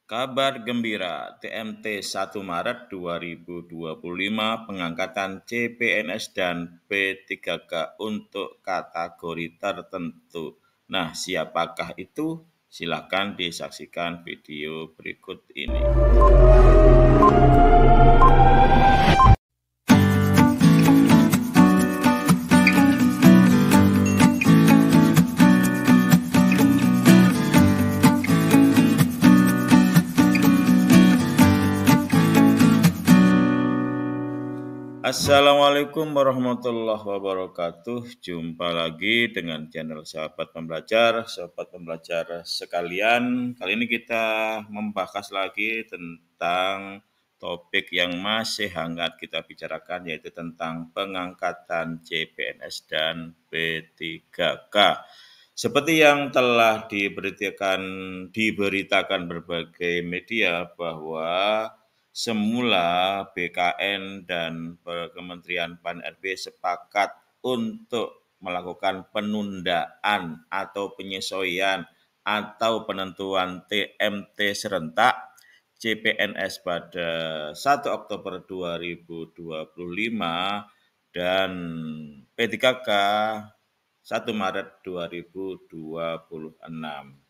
Kabar gembira, TMT 1 Maret 2025 pengangkatan CPNS dan P3K untuk kategori tertentu. Nah, siapakah itu? Silakan disaksikan video berikut ini. Assalamualaikum warahmatullahi wabarakatuh. Jumpa lagi dengan channel Sahabat Pembelajar, Sobat Pembelajar sekalian. Kali ini kita membahas lagi tentang topik yang masih hangat kita bicarakan, yaitu tentang pengangkatan CPNS dan P3K. Seperti yang telah diberitakan berbagai media bahwa semula BKN dan Kementerian PAN-RB sepakat untuk melakukan penundaan atau penyesuaian atau penentuan TMT serentak CPNS pada 1 Oktober 2025 dan P3K 1 Maret 2026.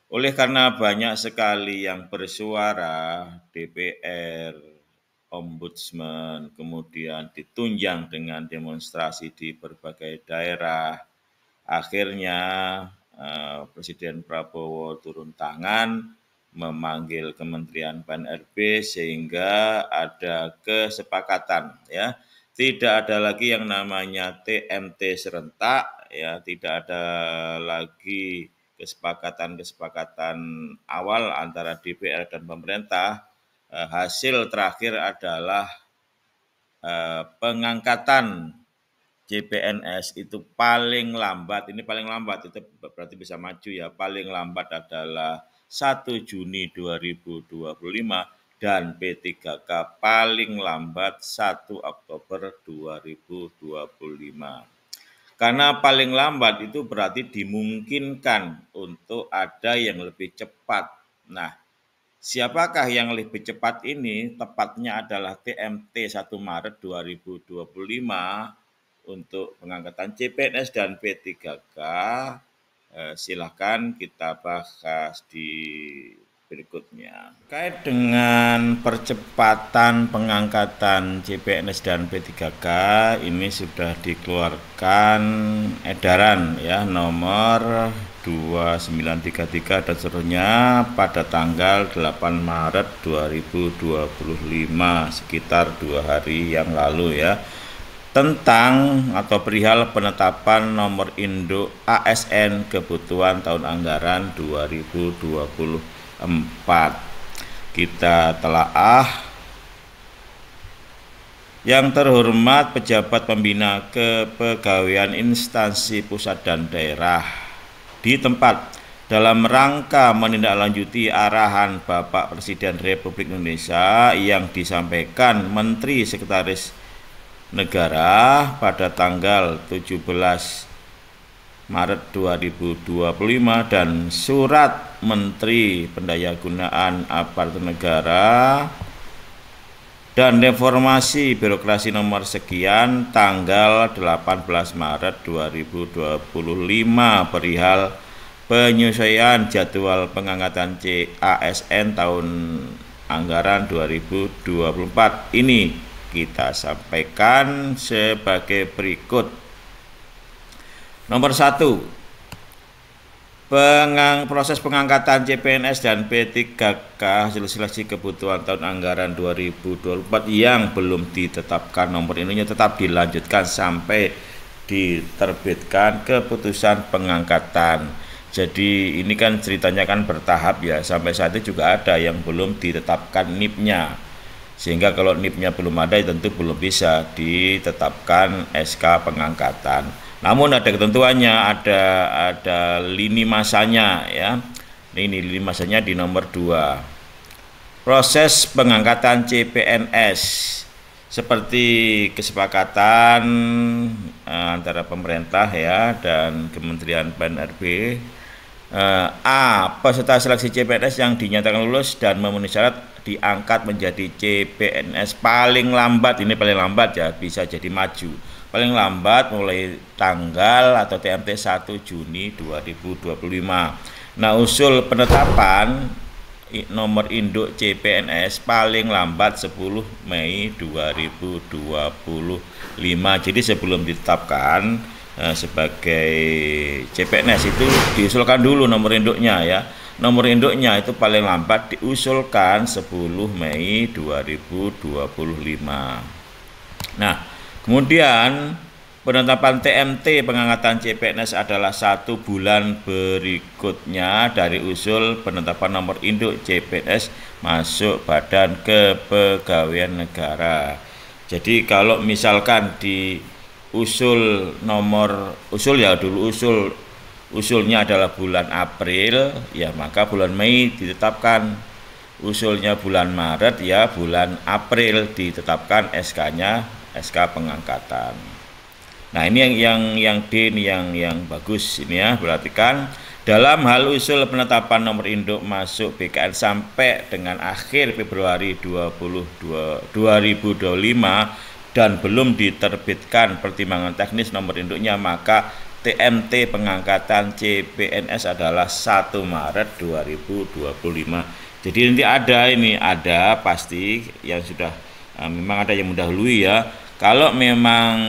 Oleh karena banyak sekali yang bersuara, DPR, Ombudsman, kemudian ditunjang dengan demonstrasi di berbagai daerah, akhirnya Presiden Prabowo turun tangan memanggil Kementerian PAN-RB sehingga ada kesepakatan, ya. Tidak ada lagi yang namanya TMT serentak, ya, tidak ada lagi kesepakatan awal antara DPR dan pemerintah. Hasil terakhir adalah pengangkatan CPNS itu paling lambat, ini paling lambat, itu berarti bisa maju ya, paling lambat adalah 1 Juni 2025 dan P3K paling lambat 1 Oktober 2025. Karena paling lambat itu berarti dimungkinkan untuk ada yang lebih cepat. Nah, siapakah yang lebih cepat ini? Tepatnya adalah TMT 1 Maret 2025 untuk pengangkatan CPNS dan P3K. Silahkan kita bahas di berikutnya. Terkait dengan percepatan pengangkatan CPNS dan P3K, ini sudah dikeluarkan edaran ya nomor 2933 dan seterusnya pada tanggal 8 Maret 2025, sekitar 2 hari yang lalu ya, tentang atau perihal penetapan nomor induk ASN kebutuhan tahun anggaran 2024. Kita telaah. Yang terhormat pejabat pembina kepegawaian instansi pusat dan daerah di tempat dalam rangka menindaklanjuti arahan Bapak Presiden Republik Indonesia yang disampaikan Menteri Sekretaris Negara pada tanggal 17 Maret 2025 dan Surat Menteri Pendayagunaan Aparatur Negara dan Reformasi Birokrasi nomor sekian tanggal 18 Maret 2025 perihal penyesuaian jadwal pengangkatan CASN tahun anggaran 2024. Ini kita sampaikan sebagai berikut. Nomor 1, proses pengangkatan CPNS dan P3K hasil seleksi kebutuhan tahun anggaran 2024 yang belum ditetapkan nomor induknya tetap dilanjutkan sampai diterbitkan keputusan pengangkatan. Jadi ini kan ceritanya kan bertahap ya, sampai saat itu juga ada yang belum ditetapkan NIP-nya. Sehingga kalau NIP-nya belum ada tentu belum bisa ditetapkan SK pengangkatan. Namun ada ketentuannya, ada lini masanya ya. Ini lini masanya di nomor 2. Proses pengangkatan CPNS seperti kesepakatan antara pemerintah ya dan Kementerian PAN-RB A. Peserta seleksi CPNS yang dinyatakan lulus dan memenuhi syarat diangkat menjadi CPNS paling lambat, ini paling lambat ya, bisa jadi maju. Paling lambat mulai tanggal atau TMT 1 Juni 2025. Nah, usul penetapan nomor induk CPNS paling lambat 10 Mei 2025. Jadi sebelum ditetapkan sebagai CPNS itu diusulkan dulu nomor induknya ya. Nomor induknya itu paling lambat diusulkan 10 Mei 2025. Nah, kemudian penetapan TMT pengangkatan CPNS adalah 1 bulan berikutnya dari usul penetapan nomor induk CPNS masuk Badan Kepegawaian Negara. Jadi kalau misalkan di usulnya adalah bulan April, ya maka bulan Mei ditetapkan. Usulnya bulan Maret, ya bulan April ditetapkan SK-nya, SK pengangkatan. Nah, ini yang D ini yang bagus ini ya, perhatikan. Dalam hal usul penetapan nomor induk masuk BKN sampai dengan akhir Februari 2025 dan belum diterbitkan pertimbangan teknis nomor induknya, maka TMT pengangkatan CPNS adalah 1 Maret 2025. Jadi nanti ada pasti yang sudah memang ada yang mendahului ya. Kalau memang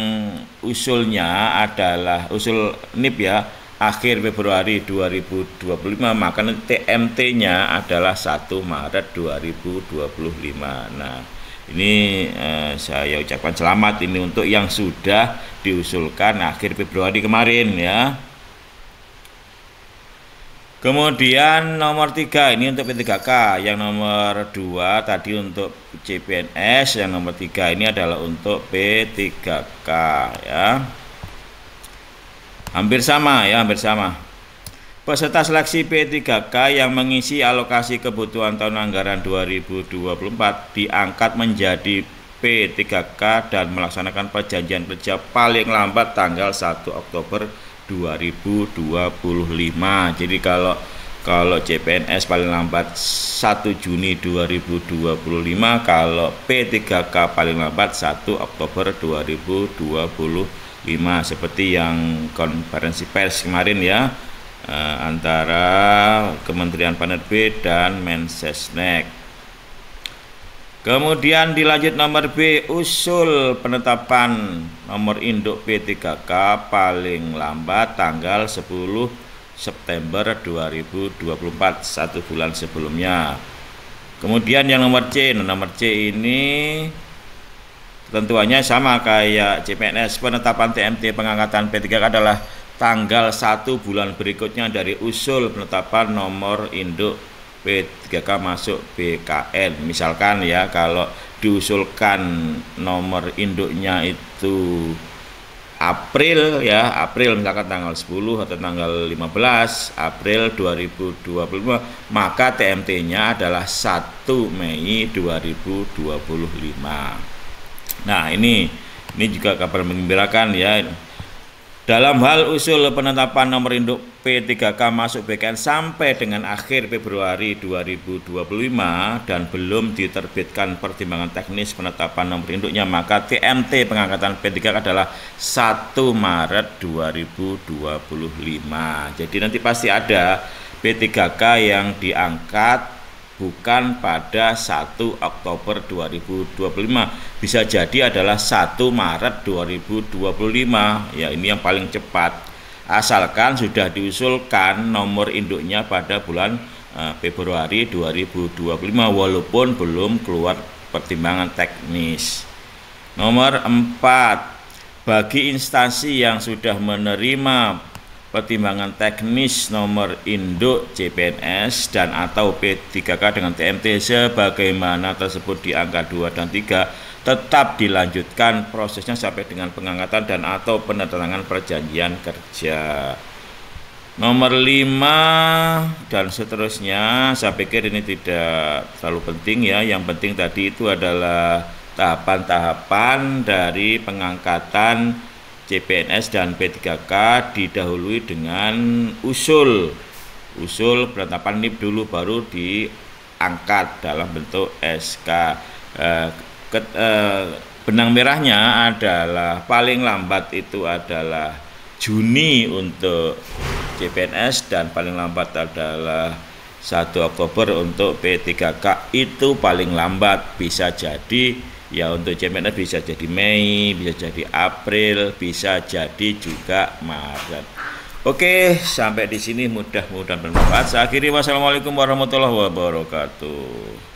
usulnya adalah usul NIP ya, akhir Februari 2025, maka TMT-nya adalah 1 Maret 2025. Nah, ini saya ucapkan selamat ini untuk yang sudah diusulkan akhir Februari kemarin ya. Kemudian nomor 3 ini untuk P3K, yang nomor 2 tadi untuk CPNS, yang nomor 3 ini adalah untuk P3K ya. Hampir sama ya, hampir sama. Peserta seleksi P3K yang mengisi alokasi kebutuhan tahun anggaran 2024 diangkat menjadi P3K dan melaksanakan perjanjian kerja paling lambat tanggal 1 Oktober 2025. Jadi kalau CPNS paling lambat 1 Juni 2025, kalau P3K paling lambat 1 Oktober 2025, seperti yang konferensi pers kemarin ya, antara Kementerian Penerbit dan Mensesnek. Kemudian dilanjut nomor B, usul penetapan nomor induk P3K paling lambat tanggal 10 September 2024, 1 bulan sebelumnya. Kemudian yang nomor C ini ketentuannya sama kayak CPNS. Penetapan TMT pengangkatan P3K adalah tanggal 1 bulan berikutnya dari usul penetapan nomor induk P3K masuk BKN. Misalkan ya, kalau diusulkan nomor induknya itu April ya, April misalkan tanggal 10 atau tanggal 15 April 2025, maka TMT-nya adalah 1 Mei 2025. Nah, ini juga kabar menggembirakan ya. Dalam hal usul penetapan nomor induk P3K masuk BKN sampai dengan akhir Februari 2025 dan belum diterbitkan pertimbangan teknis penetapan nomor induknya, maka TMT pengangkatan P3K adalah 1 Maret 2025. Jadi nanti pasti ada P3K yang diangkat bukan pada 1 Oktober 2025, bisa jadi adalah 1 Maret 2025 ya, ini yang paling cepat, asalkan sudah diusulkan nomor induknya pada bulan Februari 2025 walaupun belum keluar pertimbangan teknis. Nomor 4, bagi instansi yang sudah menerima pertimbangan teknis nomor induk CPNS dan atau P3K dengan TMT sebagaimana tersebut di angka 2 dan 3, tetap dilanjutkan prosesnya sampai dengan pengangkatan dan atau penandatanganan perjanjian kerja. Nomor 5 dan seterusnya, saya pikir ini tidak terlalu penting ya. Yang penting tadi itu adalah tahapan-tahapan dari pengangkatan CPNS dan P3K didahului dengan usul usul penetapan NIP dulu, baru diangkat dalam bentuk SK. Benang merahnya adalah paling lambat itu adalah Juni untuk CPNS dan paling lambat adalah 1 Oktober untuk P3K. Itu paling lambat. Bisa jadi ya untuk CPNS bisa jadi Mei, bisa jadi April, bisa jadi juga Maret. Oke, sampai di sini mudah-mudahan bermanfaat. Saya akhiri, wassalamualaikum warahmatullahi wabarakatuh.